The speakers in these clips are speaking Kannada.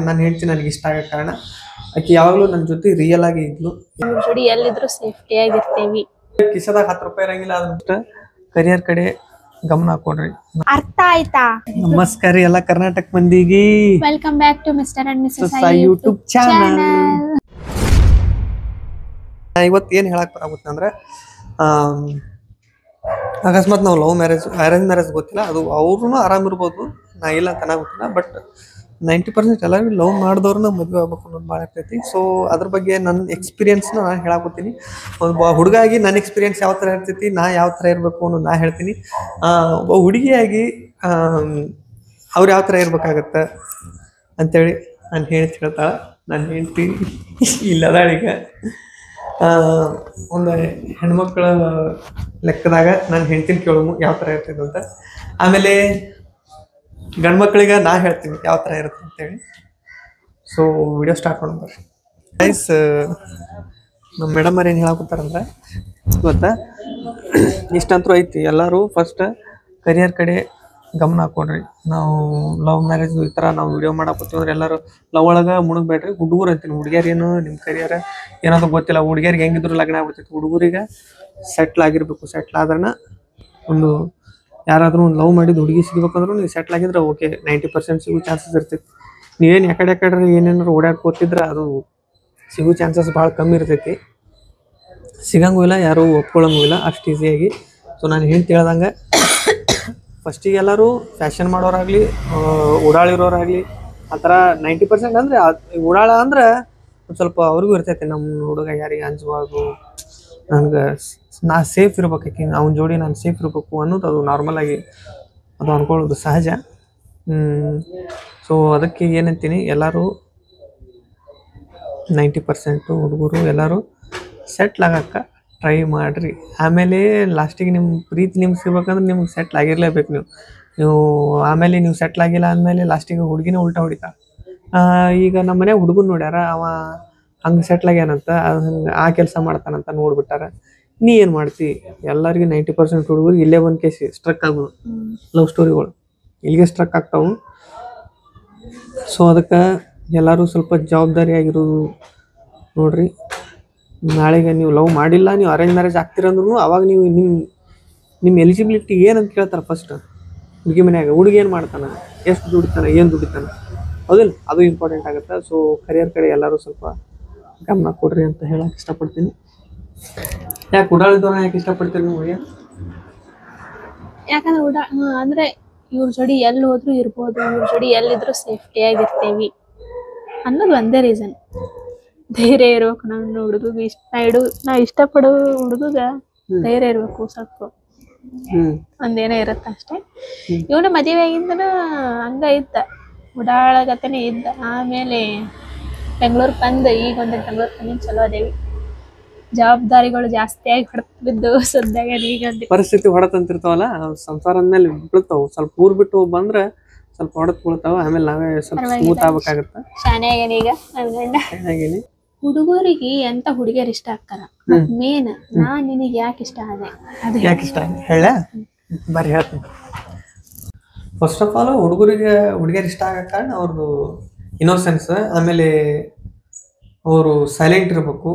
ನಾನು ಹೇಳ್ತೀನಿ ನನಗೆ ಇಷ್ಟ ಆಗೋ ಕಾರಣ ಆಕೆ ಯಾವಾಗಲೂ ನನ್ನ ಜೊತೆ ರಿಯಲ್ ಆಗಿ ಇದ್ಲು. ಜೋಡಿ ಎಲ್ಲಿದ್ರು ಸೇಫ್ಟಿ ಆಗಿರ್ತೀವಿ. ಕಿಸದಾಗ 10 ರೂಪಾಯಿ ಇರಂಗಿಲ್ಲ, ಅದನ್ನ ಕರಿಯರ್ ಕಡೆ ಗಮನ ಕೊಡ್ರಿ. ಅರ್ಥ ಆಯ್ತಾ? ನಮಸ್ಕಾರ ಎಲ್ಲ ಕರ್ನಾಟಕ ಮಂದಿಗೆ. Welcome back to Mr and Mrs YouTube channel. ಇವತ್ತು ಏನು ಹೇಳಕ್ ಬರಾಗುತ್ತೆ ಅಂದ್ರೆ, ಅಕಸ್ಮಾತ್ ನಾವು ಲವ್ ಮ್ಯಾರೇಜ್ ಅರೇಂಜ್ ಮ್ಯಾರೇಜ್ ಗೊತ್ತಿಲ್ಲ, ಅದು ಅವ್ರೂ ಆರಾಮಿರ್ಬೋದು, ನಾ ಇಲ್ಲ ಅಂತ ಗೊತ್ತಿಲ್ಲ. ಬಟ್ 90% ಎಲ್ಲರಿಗೂ ಲವ್ ಮಾಡಿದವ್ರನ್ನ ಮದುವೆ ಆಗ್ಬೇಕು ಅನ್ನೋದು ಭಾಳ ಆಗ್ತೈತಿ. ಸೊ ಅದ್ರ ಬಗ್ಗೆ ನನ್ನ ಎಕ್ಸ್ಪೀರಿಯನ್ಸ್ನ ನಾನು ಹೇಳಾಕೋತೀನಿ. ಒಬ್ಬ ಹುಡುಗಾಗಿ ನನ್ನ ಎಕ್ಸ್ಪೀರಿಯನ್ಸ್ ಯಾವ ಥರ ಇರ್ತೈತಿ, ನಾ ಯಾವ ಥರ ಇರಬೇಕು ಅನ್ನೋದು ನಾ ಹೇಳ್ತೀನಿ. ಒಬ್ಬ ಹುಡುಗಿಯಾಗಿ ಅವ್ರು ಯಾವ ಥರ ಇರ್ಬೇಕಾಗತ್ತೆ ಅಂಥೇಳಿ ನಾನು ಹೇಳ್ತಾಳೆ. ನಾನು ಹೇಳ್ತೀನಿ ಇಲ್ಲದಾಳೀಗ ಒಂದು ಹೆಣ್ಮಕ್ಳ ಲೆಕ್ಕದಾಗ ನಾನು ಹೇಳ್ತೀನಿ ಕೇಳೋನು ಯಾವ ಥರ ಇರ್ತೈತೆ ಅಂತ. ಆಮೇಲೆ ಗಂಡ್ಮಕ್ಳಿಗೆ ನಾ ಹೇಳ್ತೀನಿ ಯಾವ ಥರ ಇರುತ್ತೆ ಅಂತೇಳಿ. ಸೊ ವಿಡಿಯೋ ಸ್ಟಾರ್ಟ್ ಮಾಡೋಣ ಬರ್ರಿ ಗೈಸ್. ನಮ್ಮ ಮೇಡಮ್ ಅವ್ರು ಏನು ಹೇಳಾಕತ್ತಾರಂದ್ರೆ, ಗೊತ್ತಾ ಇಷ್ಟಂತೂ ಐತಿ, ಎಲ್ಲರೂ ಫಸ್ಟ್ ಕರಿಯರ್ ಕಡೆ ಗಮನ ಕೊಡ್ರಿ. ನಾವು ಲವ್ ಮ್ಯಾರೇಜ್ ಈ ಥರ ನಾವು ವಿಡಿಯೋ ಮಾಡಾಕತ್ತೀವಿ ಅಂದ್ರೆ ಎಲ್ಲರೂ ಲವ್ ಒಳಗೆ ಮುಳುಗಬೇಡ್ರಿ. ಹುಡುಗರು ಅಂತೀನಿ, ಹುಡುಗಿಯರೇನು ನಿಮ್ಮ ಕರಿಯರ್ ಏನಾದ್ರು ಗೊತ್ತಿಲ್ಲ, ಹುಡುಗಿಯರಿಗೆ ಹೆಂಗಿದ್ರು ಲಗ್ನ ಆಗ್ಬಿಡ್ತೈತಿ. ಹುಡುಗರಿಗೆ ಸೆಟ್ಲ್ ಆಗಿರ್ಬೇಕು. ಸೆಟ್ಲ್ ಆದ್ರನ ಒಂದು ಯಾರಾದರೂ ಒಂದು ಲವ್ ಮಾಡಿದ್ದು ಹುಡುಗಿ ಸಿಗ್ಬೇಕಂದ್ರೂ ನೀವು ಸೆಟ್ಲ್ ಆಗಿದ್ರೆ ಓಕೆ, 90% ಸಿಗೋ ಚಾನ್ಸಸ್ ಇರ್ತೈತಿ. ನೀವೇನು ಯಾಕಡೆ ಏನೇನಾರು ಓಡಾಡ್ಕೋತಿದ್ರೆ ಅದು ಸಿಗೋ ಚಾನ್ಸಸ್ ಭಾಳ ಕಮ್ಮಿ ಇರ್ತೈತಿ. ಸಿಗಂಗೂ ಇಲ್ಲ, ಯಾರೂ ಒಪ್ಕೊಳ್ಳೋಂಗೂ ಇಲ್ಲ ಅಷ್ಟು ಈಸಿಯಾಗಿ. ಸೊ ನಾನು ಹೇಳ್ತಿ ಹೇಳ್ದಂಗೆ ಫಸ್ಟಿಗೆ ಎಲ್ಲರೂ ಫ್ಯಾಷನ್ ಮಾಡೋರಾಗಲಿ ಓಡಾಳಿರೋರಾಗಲಿ ಆ ಥರ 90% ಅಂದರೆ ಓಡಾಳ ಅಂದ್ರೆ ಒಂದು ಸ್ವಲ್ಪ ಅವ್ರಿಗೂ ಇರ್ತೈತಿ, ನಮ್ಮ ಹುಡುಗ ಯಾರಿಗೆ ಅಂಜಬಾರ್ದು, ನನಗೆ ನಾ ಸೇಫ್ ಇರ್ಬೇಕಾಕಿ, ಅವ್ನ ಜೋಡಿ ನಾನು ಸೇಫ್ ಇರಬೇಕು ಅನ್ನೋದು ಅದು ನಾರ್ಮಲಾಗಿ ಅದು ಅಂದ್ಕೊಳ್ಳೋದು ಸಹಜ. ಸೊ ಅದಕ್ಕೆ ಏನಂತೀನಿ, ಎಲ್ಲರೂ 90% ಹುಡುಗರು ಎಲ್ಲರೂ ಸೆಟ್ಲ್ ಆಗಕ್ಕೆ ಟ್ರೈ ಮಾಡಿರಿ. ಆಮೇಲೆ ಲಾಸ್ಟಿಗೆ ನಿಮ್ಮ ಪ್ರೀತಿ ನಿಮ್ಗೆ ಸಿಗ್ಬೇಕಂದ್ರೆ ನಿಮ್ಗೆ ಸೆಟ್ಲ್ ಆಗಿರಲೇಬೇಕು. ನೀವು ಆಮೇಲೆ ನೀವು ಸೆಟ್ಲ್ ಆಗಿಲ್ಲ ಅಂದಮೇಲೆ ಲಾಸ್ಟಿಗೆ ಹುಡುಗಿನೇ ಉಲ್ಟಾ ಹೊಡಿತಾ. ಈಗ ನಮ್ಮ ಮನೆ ಹುಡುಗನ ನೋಡ್ಯಾರ, ಅವ ಹಂಗೆ ಸೆಟ್ಲ್ ಆಗ್ಯಾನಂತ, ಅದು ಹಂಗೆ ಆ ಕೆಲಸ ಮಾಡ್ತಾನಂತ ನೋಡ್ಬಿಟ್ಟಾರ. ನೀ ಏನು ಮಾಡ್ತಿ? ಎಲ್ಲರಿಗೂ 90% ಹುಡುಗರು ಇಲ್ಲೇ ಒಂದು ಕೇಸ್ ಸ್ಟ್ರಕ್ ಆಗೋದು, ಲವ್ ಸ್ಟೋರಿಗಳು ಇಲ್ಲಿಗೆ ಸ್ಟ್ರಕ್ ಆಗ್ತಾವೆ. ಸೊ ಅದಕ್ಕೆ ಎಲ್ಲರೂ ಸ್ವಲ್ಪ ಜವಾಬ್ದಾರಿಯಾಗಿರೋದು ನೋಡ್ರಿ. ನಾಳೆಗೆ ನೀವು ಲವ್ ಮಾಡಿಲ್ಲ, ನೀವು ಅರೇಂಜ್ ಮ್ಯಾರೇಜ್ ಆಗ್ತಿರಂದ್ರೂ ಅವಾಗ ನೀವು ನಿಮ್ಮ ಎಲಿಜಿಬಿಲಿಟಿ ಏನಂತ ಕೇಳ್ತಾರೆ ಫಸ್ಟ್. ಹುಡುಗಿ ಮನ್ಯಾಗ ಹುಡುಗಿ ಏನು ಮಾಡ್ತಾನೆ, ಎಷ್ಟು ದುಡಿತಾನೆ, ಏನು ದುಡಿತಾನೆ, ಹೌದಿಲ್ಲ, ಅದು ಇಂಪಾರ್ಟೆಂಟ್ ಆಗುತ್ತೆ. ಸೊ ಕರಿಯರ್ ಕಡೆ ಎಲ್ಲರೂ ಸ್ವಲ್ಪ ಗಮನ ಕೊಡ್ರಿ ಅಂತ ಹೇಳಕ್ಕೆ ಇಷ್ಟಪಡ್ತೀನಿ. ಯಾಕೆ ಓಡಾಡಿದವ್ರನ್ನ ಯಾಕೆ ಇಷ್ಟಪಡ್ತೀರಿ ನೀವು? ಯಾಕಂದ್ರೆ ಅಂದ್ರೆ ಇವ್ರ ಜೋಡಿ ಎಲ್ಲಿ ಹೋದ್ರು ಇರ್ಬೋದು, ಇವ್ರ ಜೋಡಿ ಎಲ್ಲಿದ್ರು ಸೇಫ್ಟಿ ಆಗಿರ್ತೀವಿ ಅನ್ನೋದು ಒಂದೇ ರೀಸನ್. ಧೈರ್ಯ ಇರ್ಬೇಕು. ನನ್ನ ಹುಡುಗಿಗೆ ನಾ ಇಷ್ಟಪಡೋ ಹುಡುಗ ಧೈರ್ಯ ಇರ್ಬೇಕು, ಸ್ವಲ್ಪ ಒಂದೇನೋ ಇರುತ್ತೆ ಅಷ್ಟೇ. ಇವನು ಮದುವೆ ಆಗಿಂದನೂ ಹಂಗ ಇದ್ದ, ಉಡಾಳಗತನೇ ಇದ್ದ. ಆಮೇಲೆ ಬೆಂಗ್ಳೂರ್ ಬಂದು ಈಗ ಒಂದು ಬೆಂಗ್ಳೂರ್ ಬಂದು ಚಲೋ ಅದೇವಿ. ಜವಾಬ್ದಾರಿಗಳು ಜಾಸ್ತಿಯಾಗಿ ಹೊಡೆದು ಸದ್ದಾಗ ಈಗ ಪರಿಸ್ಥಿತಿ ಹೊಡೆತಂತಿರ್ತಾವಲ್ಲ, ಸಂಸಾರ ಅಂದ್ಮೇಲೆ ಬೀಳ್ತಾವ. ಸ್ವಲ್ಪ ಊರ್ ಬಿಟ್ಟು ಬಂದ್ರೆ ಸ್ವಲ್ಪ ಹೊಡೆದ್ ಬೀಳ್ತಾವ. ಆಮೇಲೆ ನಾವೇ ಸ್ವಲ್ಪ ಸ್ಮೂತ್ ಆಗ್ಬೇಕಾಗತ್ತ. ಶಾನೆ ಆಗ್ಯಾನ ಈಗ ನನ್ ಗಂಡ. ಹುಡುಗರಿಗೆ ಎಂತ ಹುಡುಗಿಯರ್ ಇಷ್ಟ ಆಗ್ತಾರ, ಮೇನ್ ನಾ ನಿನಗೆ ಯಾಕೆ ಇಷ್ಟ ಆದೆ, ಅದು ಯಾಕೆ ಇಷ್ಟ ಹೇಳ ಬರೀ ಹೇಳ್ತೀನಿ. ಫಸ್ಟ್ ಆಫ್ ಆಲ್ ಹುಡುಗಿಯರು ಇಷ್ಟ ಆಗೋ ಕಾರಣ ಅವ್ರದ್ದು ಇನ್ನೋಸೆನ್ಸ್. ಆಮೇಲೆ ಅವರು ಸೈಲೆಂಟ್ ಇರಬೇಕು,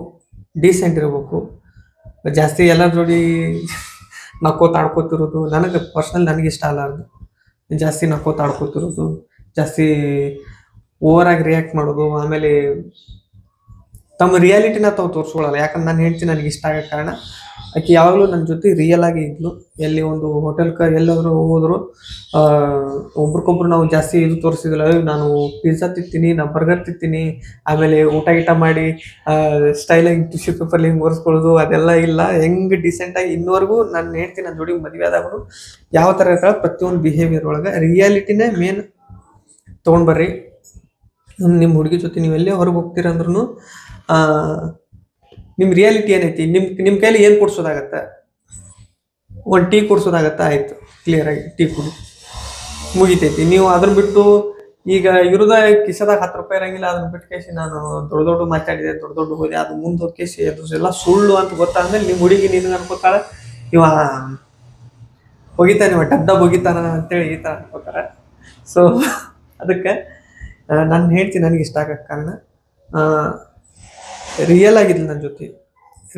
ಡೀಸೆಂಟ್ ಇರಬೇಕು. ಜಾಸ್ತಿ ಎಲ್ಲ ಜೋಡಿ ನಕ್ಕೋತಾಡ್ಕೋತಿರೋದು ನನಗೆ ಇಷ್ಟ ಅಲ್ಲ. ಅದು ಜಾಸ್ತಿ ನಕ್ಕೋತಾಡ್ಕೋತಿರೋದು, ಜಾಸ್ತಿ ಓವರಾಗಿ ರಿಯಾಕ್ಟ್ ಮಾಡೋದು, ಆಮೇಲೆ ತಮ್ಮ ರಿಯಾಲಿಟಿನ ತಾವು ತೋರಿಸ್ಕೊಳ್ಳಲ್ಲ. ಯಾಕಂದ್ರೆ ನಾನು ಹೇಳ್ತೀನಿ ನನಗೆ ಇಷ್ಟ ಆಗೋ ಕಾರಣ ಆಕೆ ಯಾವಾಗಲೂ ನನ್ನ ಜೊತೆ ರಿಯಲ್ ಆಗಿ ಇದ್ಲು. ಎಲ್ಲಿ ಒಂದು ಹೋಟೆಲ್ಗೆ ಎಲ್ಲಾದರೂ ಹೋದ್ರು ಒಬ್ರಿಗೊಬ್ರು ನಾವು ಜಾಸ್ತಿ ಇದು ತೋರಿಸಿದಿಲ್ಲ. ನಾನು ಪಿಜ್ಜಾ ತಿಂತೀನಿ, ನಾನು ಬರ್ಗರ್ ತಿಂತೀನಿ, ಆಮೇಲೆ ಊಟ ಮಾಡಿ ಸ್ಟೈಲಾಗಿ ಟಿಶ್ಯೂ ಪೇಪರ್ಲಿ ಹಿಂಗೆ ಒರೆಸ್ಕೊಳ್ಳೋದು ಅದೆಲ್ಲ ಇಲ್ಲ. ಹೆಂಗೆ ಡಿಸೆಂಟಾಗಿ ಇನ್ನೂವರೆಗೂ ನಾನು ಹೇಳ್ತೀನಿ, ನನ್ನ ಜೋಡಿ ಮದುವೆ ಆದಾಗೂ ಯಾವ ಥರ ಇರ್ತಾಳೆ ಪ್ರತಿಯೊಂದು ಬಿಹೇವಿಯರ್ ಒಳಗೆ ರಿಯಾಲಿಟಿನೇ ಮೇನ್ ತೊಗೊಂಡ್ಬರ್ರಿ. ನಿಮ್ಮ ಹುಡುಗಿ ಜೊತೆ ನೀವು ಎಲ್ಲೇ ಹೊರಗೆ ಹೋಗ್ತೀರಂದ್ರೂ ನಿಮ್ಮ ರಿಯಾಲಿಟಿ ಏನೈತಿ, ನಿಮ್ಮ ಕೈಲಿ ಏನು ಕೊಡ್ಸೋದಾಗತ್ತೆ, ಒಂದು ಟೀ ಕೊಡ್ಸೋದಾಗತ್ತೆ, ಆಯಿತು, ಕ್ಲಿಯರಾಗಿ ಟೀ ಕುಡಿ ಮುಗಿತೈತಿ. ನೀವು ಅದ್ರ ಬಿಟ್ಟು ಈಗ ಇರೋದ ಕಿಸದಾಗ 10 ರೂಪಾಯಿ ಇರಂಗಿಲ್ಲ, ಅದನ್ನ ಬಿಟ್ಟು ಕೇಸಿ ನಾನು ದೊಡ್ಡ ಮಾತಾಡಿದೆ, ದೊಡ್ಡ ಹೋದೆ, ಅದು ಮುಂದೆ ಹೋಗಿ ಕೇಸಿ ಅದು ಎಲ್ಲ ಸುಳ್ಳು ಅಂತ ಗೊತ್ತಾದ್ಮೇಲೆ ನಿಮ್ಮ ಹುಡುಗಿ ನಿನಗೆ ಅನ್ಕೋತಾಳೆ ಇವ ಹೋಗಿತಾನೆ, ಇವ ಡಬ್ ಹೋಗಿತಾನ ಅಂತೇಳಿ ಈ ಥರ ಅನ್ಕೋತಾರೆ. ಸೊ ಅದಕ್ಕೆ ನನ್ನ ಹೆಂಡತಿ ನನಗೆ ಇಷ್ಟ ಆಗಕ್ಕೆ ಕಾರಣ ರಿಯಲ್ ಆಗಿದ್ಲು ನನ್ನ ಜೊತೆ.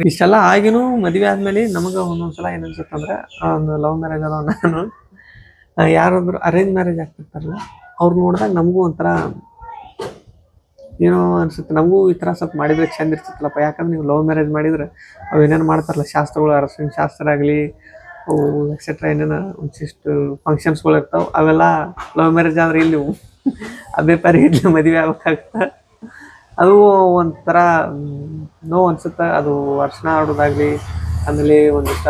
ಇಷ್ಟೆಲ್ಲ ಆಗಿನೂ ಮದುವೆ ಆದ್ಮೇಲೆ ನಮಗೆ ಒಂದೊಂದ್ಸಲ ಏನು ಅನ್ಸುತ್ತೆ ಅಂದ್ರೆ ಒಂದು ಲವ್ ಮ್ಯಾರೇಜ್ ಅದಾವ, ನಾನು ಯಾರಾದ್ರು ಅರೇಂಜ್ ಮ್ಯಾರೇಜ್ ಆಗ್ತಿರ್ತಾರಲ್ಲ ಅವ್ರು ನೋಡಿದಾಗ ನಮಗೂ ಒಂಥರ ಏನೋ ಅನ್ಸುತ್ತೆ, ನಮಗೂ ಈ ಥರ ಸ್ವಲ್ಪ ಮಾಡಿದ್ರೆ ಚಂದ ಇರ್ತಿತ್ತಲ್ಲಪ್ಪ. ಯಾಕಂದ್ರೆ ನೀವು ಲವ್ ಮ್ಯಾರೇಜ್ ಮಾಡಿದ್ರೆ ಅವು ಏನೇನು ಮಾಡ್ತಾರಲ್ಲ ಶಾಸ್ತ್ರಗಳು, ಅರಸಿನ ಶಾಸ್ತ್ರ ಆಗಲಿ ಅವು ಎಕ್ಸೆಟ್ರಾ ಏನೇನು ಒಂದಿಷ್ಟು ಫಂಕ್ಷನ್ಸ್ಗಳು ಇರ್ತಾವೆ, ಅವೆಲ್ಲ ಲವ್ ಮ್ಯಾರೇಜ್ ಆದ್ರೆ ಇಲ್ಲಿ ಅದೇ ಪರಿ ಇಲ್ಲಿ ಮದುವೆ ಆಗ್ಬೇಕಾಗ್ತದೆ. ಅದು ಒಂಥರ ನೋವು ಅನ್ಸುತ್ತೆ. ಅದು ಅರ್ಶಿನ ಆಡೋದಾಗಲಿ, ಆಮೇಲೆ ಒಂದಿಷ್ಟ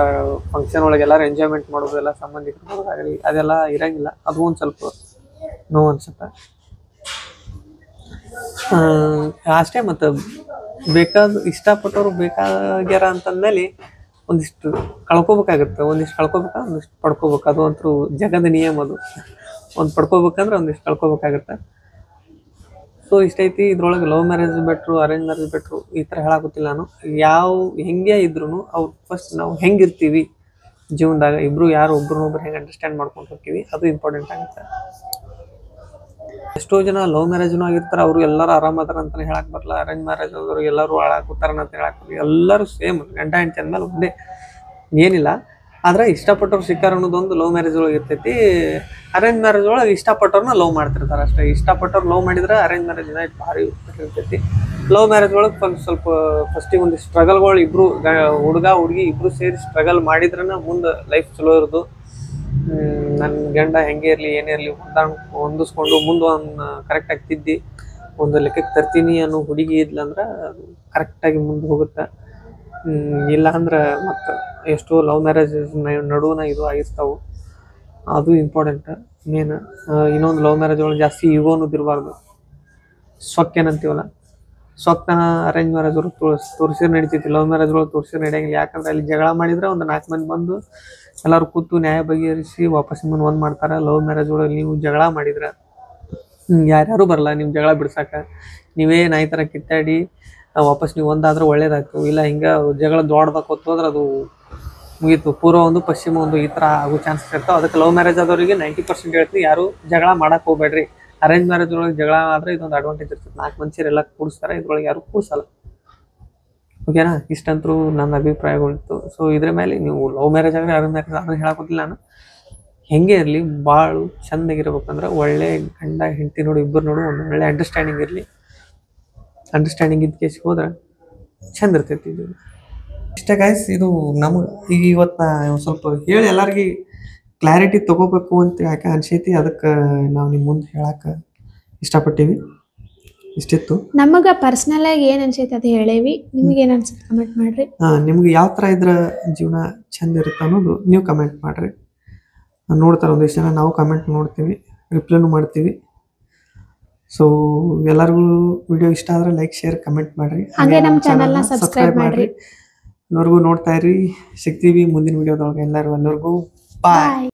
ಫಂಕ್ಷನ್ ಒಳಗೆ ಎಲ್ಲರೂ ಎಂಜಾಯ್ಮೆಂಟ್ ಮಾಡೋದು, ಎಲ್ಲ ಸಂಬಂಧಿಕರು ಮಾಡೋದಾಗಲಿ ಅದೆಲ್ಲ ಇರೋಂಗಿಲ್ಲ. ಅದು ಒಂದು ಸ್ವಲ್ಪ ನೋವು ಅನ್ಸುತ್ತೆ ಅಷ್ಟೇ. ಮತ್ತು ಇಷ್ಟಪಟ್ಟವ್ರು ಬೇಕಾಗ್ಯಾರ ಅಂತಂದ್ಮೇಲೆ ಒಂದಿಷ್ಟು ಕಳ್ಕೊಬೇಕಾಗುತ್ತೆ, ಒಂದಿಷ್ಟು ಕಳ್ಕೊಬೇಕಾದ್ರೆ ಒಂದಿಷ್ಟು ಪಡ್ಕೋಬೇಕು. ಅದು ಅಂತೂ ಜಗದ ನಿಯಮ. ಅದು ಒಂದು ಪಡ್ಕೋಬೇಕಂದ್ರೆ ಒಂದಿಷ್ಟು ಕಳ್ಕೊಬೇಕಾಗತ್ತೆ. ಸೊ ಇಷ್ಟೈತಿ. ಇದ್ರೊಳಗೆ love marriage better, arrange marriage better ಈ ಥರ ಹೇಳಾಕತ್ತಿಲ್ಲ ನಾನು. ಹೆಂಗೆ ಇದ್ರು ಅವ್ರು ಫಸ್ಟ್ ನಾವು ಹೆಂಗಿರ್ತೀವಿ ಜೀವನದಾಗ, ಇಬ್ರು ಯಾರು ಒಬ್ರನ್ನೊಬ್ರು ಹೆಂಗೆ ಅಂಡರ್ಸ್ಟ್ಯಾಂಡ್ ಮಾಡ್ಕೊಂಡು ಹೋಗ್ತೀವಿ ಅದು ಇಂಪಾರ್ಟೆಂಟ್ ಆಗುತ್ತೆ. ಎಷ್ಟೋ ಜನ ಲವ್ ಮ್ಯಾರೇಜ್ನೂ ಆಗಿರ್ತಾರೆ, ಅವರು ಎಲ್ಲರೂ ಆರಾಮದಾರ ಅಂತಲೇ ಹೇಳಕ್ ಬರಲ್ಲ. ಅರೇಂಜ್ ಮ್ಯಾರೇಜ್ ಆದವ್ರು ಎಲ್ಲರೂ ಹಾಳಾಗ್ತಾರನ ಅಂತ ಹೇಳಕ್ ಬರಲ್ಲ. ಎಲ್ಲರೂ ಸೇಮ್ ಗಂಡ ಹೆಂಡತಿ ಅಂದಮೇಲೆ ಒಂದೇ ಏನಿಲ್ಲ. ಆದ್ರೆ ಇಷ್ಟಪಟ್ಟವ್ರು ಸಿಕ್ಕಾರ ಅನ್ನೋದೊಂದು ಲವ್ ಮ್ಯಾರೇಜ್ ಒಳಗೆ ಇರ್ತೈತಿ. ಅರೇಂಜ್ ಮ್ಯಾರೇಜ್ ಒಳಗೆ ಇಷ್ಟಪಟ್ಟವ್ರನ್ನ ಲವ್ ಮಾಡ್ತಿರ್ತಾರೆ ಅಷ್ಟೇ. ಇಷ್ಟಪಟ್ಟವ್ರು ಲವ್ ಮಾಡಿದ್ರೆ ಅರೇಂಜ್ ಮ್ಯಾರೇಜ್ ಭಾರಿ ಇರ್ತೈತಿ. ಲವ್ ಮ್ಯಾರೇಜ್ ಒಳಗೆ ಸ್ವಲ್ಪ ಫಸ್ಟಿಗೆ ಒಂದು ಸ್ಟ್ರಗಲ್ಗಳು ಇಬ್ರು ಹುಡುಗ ಹುಡುಗಿ ಇಬ್ರು ಸೇರಿ ಸ್ಟ್ರಗಲ್ ಮಾಡಿದ್ರನ ಮುಂದೆ ಲೈಫ್ ಚಲೋ ಇರೋದು. ನನ್ನ ಗಂಡ ಹೆಂಗೆ ಇರಲಿ ಏನೇ ಇರಲಿ ಹೊಂದಿಸ್ಕೊಂಡು ಮುಂದೆ ಒಂದು ಕರೆಕ್ಟಾಗಿ ತಿದ್ದಿ ಒಂದು ಲೆಕ್ಕಕ್ಕೆ ತರ್ತೀನಿ ಅನ್ನೋ ಹುಡುಗಿ ಇದ್ಲಂದ್ರೆ ಅದು ಕರೆಕ್ಟಾಗಿ ಮುಂದೆ ಹೋಗುತ್ತೆ. ಇಲ್ಲ ಅಂದ್ರೆ ಮತ್ತು ಎಷ್ಟೋ ಲವ್ ಮ್ಯಾರೇಜ್ ನಡುವನ ಇದು ಆಗಿರ್ತಾವೆ, ಅದು ಇಂಪಾರ್ಟೆಂಟ್ ಮೇನ್. ಇನ್ನೊಂದು ಲವ್ ಮ್ಯಾರೇಜ್ ಒಳಗೆ ಜಾಸ್ತಿ ಈಗೋ ಅನ್ನೋದು ಇರಬಾರ್ದು. ಸೊಕ್ಕೇನಂತೀವಲ್ಲ, ಸೊಕ್ಕನ ಅರೇಂಜ್ ಮ್ಯಾರೇಜ್ ಒಳಗೆ ತೋರಿಸಿದ್ರೆ ನಡೀತೈತಿ, ಲವ್ ಮ್ಯಾರೇಜ್ ಒಳಗೆ ತೋರಿಸಿದ್ರೆ ನಡೆಯಂಗಿಲ್ಲ. ಯಾಕಂದ್ರೆ ಅಲ್ಲಿ ಜಗಳ ಮಾಡಿದ್ರೆ ಒಂದು 4 ಮಂದಿ ಬಂದು ಎಲ್ಲರೂ ಕೂತು ನ್ಯಾಯ ಬಗೆಹರಿಸಿ ವಾಪಸ್ ನಿಮ್ಮನ್ನು ಒಂದು ಮಾಡ್ತಾರೆ. ಲವ್ ಮ್ಯಾರೇಜ್ ಒಳಗೆ ನೀವು ಜಗಳ ಮಾಡಿದ್ರೆ ಯಾರ್ಯಾರು ಬರಲ್ಲ ನಿಮ್ಮ ಜಗಳ ಬಿಡ್ಸಕ್ಕೆ. ನೀವೇ ನಾಯಿ ಥರ ಕಿತ್ತಾಡಿ ವಾಪಸ್ ನೀವು ಒಂದಾದ್ರೆ ಒಳ್ಳೇದಾಯ್ತು. ಇಲ್ಲ ಹಿಂಗೆ ಜಗಳ ದೊಡ್ಡದಾಗ ಹೋದ್ರೆ ಅದು ಮುಗೀತು. ಪೂರ್ವ ಒಂದು ಪಶ್ಚಿಮ ಒಂದು ಈ ಥರ ಆಗೋ ಚಾನ್ಸಸ್ ಇರ್ತಾವೆ. ಅದಕ್ಕೆ ಲವ್ ಮ್ಯಾರೇಜ್ ಆದವರಿಗೆ 90% ಹೇಳ್ತೀವಿ, ಯಾರು ಜಗಳ ಮಾಡಕ್ಕೆ ಹೋಗ್ಬೇಡ್ರಿ. ಅರೇಂಜ್ ಮ್ಯಾರೇಜ್ ಒಳಗೆ ಜಗಳ ಆದರೆ ಇದೊಂದು ಅಡ್ವಾಂಟೇಜ್ ಇರ್ತದೆ, 4 ಮನುಷ್ಯರು ಎಲ್ಲ ಕೂಡಿಸ್ತಾರೆ, ಇದ್ರೊಳಗೆ ಯಾರು ಕೂಡಿಸಲ್ಲ. ಓಕೆನಾ? ಇಷ್ಟಂತರೂ ನನ್ನ ಅಭಿಪ್ರಾಯಗಳಿತ್ತು. ಸೊ ಇದ್ರ ಮೇಲೆ ನೀವು ಲವ್ ಮ್ಯಾರೇಜ್ ಆಗಲಿ ಅರೇಂಜ್ ಮ್ಯಾರೇಜ್ ಅದನ್ನು ಹೇಳಕ್ಕೋತಿಲ್ಲ ನಾನು. ಹೆಂಗೆ ಇರಲಿ ಭಾಳ ಚೆಂದಾಗಿರ್ಬೇಕಂದ್ರೆ ಒಳ್ಳೆ ಗಂಡ ಹೆಂಡತಿ ನೋಡು ಇಬ್ಬರು ನೋಡು ಒಂದು ಒಳ್ಳೆ ಅಂಡರ್ಸ್ಟ್ಯಾಂಡಿಂಗ್ ಇರಲಿ. ಅಂಡರ್ಸ್ಟ್ಯಾಂಡಿಂಗ್ ಇದ್ದ ಕೇಸಿಗೆ ಹೋದ್ರೆ ಚಂದ ಇರ್ತೈತಿ. ಇದು ಇಷ್ಟೇ ಗಾಯ್ಸ್. ಇದು ನಮಗೆ ಈಗ ಇವತ್ತು ನಾ ಸ್ವಲ್ಪ ಹೇಳಿ ಎಲ್ಲರಿಗೂ ಕ್ಲಾರಿಟಿ ತೊಗೋಬೇಕು ಅಂತ ಯಾಕೆ ಅನ್ಸೈತಿ, ಅದಕ್ಕೆ ನಾವು ನಿಮ್ಮ ಮುಂದೆ ಹೇಳಕ್ಕೆ ಇಷ್ಟಪಟ್ಟೀವಿ. ಇಷ್ಟಿತ್ತು. ನಮಗೆ ಪರ್ಸ್ನಲ್ ಆಗಿ ಏನು ಅನ್ಸೈತೆ ಅದು ಹೇಳೇವಿ. ನಿಮ್ಗೆ ಏನು ಅನ್ಸುತ್ತೆ ಕಮೆಂಟ್ ಮಾಡ್ರಿ. ನಿಮ್ಗೆ ಯಾವ ಥರ ಇದ್ರೆ ಜೀವನ ಚಂದ ಇರುತ್ತೆ ಅನ್ನೋದು ನೀವು ಕಮೆಂಟ್ ಮಾಡಿರಿ. ನೋಡ್ತಾರೆ ಒಂದಿಷ್ಟು ಜನ, ನಾವು ಕಮೆಂಟ್ ನೋಡ್ತೀವಿ, ರಿಪ್ಲೈನು ಮಾಡ್ತೀವಿ. ಸೊ ಎಲ್ಲರಿಗೂ ವಿಡಿಯೋ ಇಷ್ಟ ಆದರೆ ಲೈಕ್ ಶೇರ್ ಕಮೆಂಟ್ ಮಾಡಿರಿ. ಹಾಗೆ ನಮ್ಮ ಚಾನಲ್ನ ಸಬ್ಸ್ಕ್ರೈಬ್ ಮಾಡಿರಿ. ಎಲ್ಲರಿಗೂ ನೋಡ್ತಾ ಇರಿ. ಸಿಗ್ತೀವಿ ಮುಂದಿನ ವಿಡಿಯೋದೊಳಗೆ. ಎಲ್ಲರಿಗೂ ಬಾಯ್.